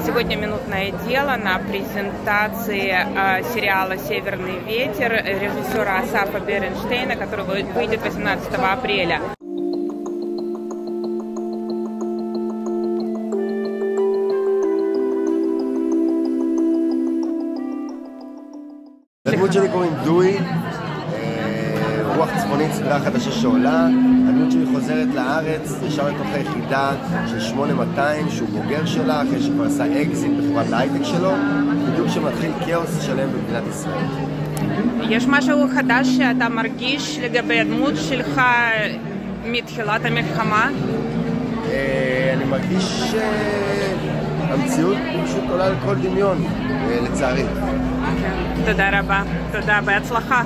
Сегодня минутное дело на презентации сериала «Северный ветер» режиссера Асафа Беренштейна, который выйдет 18 апреля. הדמות שלי קוראים דוי, רוח צפונית, סדרה חדשה שעולה. הדמות שלי חוזרת לארץ, ישר לתוך היחידה של 8200 שהוא בוגר שלה אחרי שכבר עשה אקזיט בחברת ההייטק שלו, בדיוק שמתחיל כאוס שלם במדינת ישראל. יש משהו חדש שאתה מרגיש לגבי הדמות שלך מתחילת המלחמה? אני מרגיש שהמציאות פשוט עולה לכל דמיון, לצערי. תודה רבה, תודה, בהצלחה.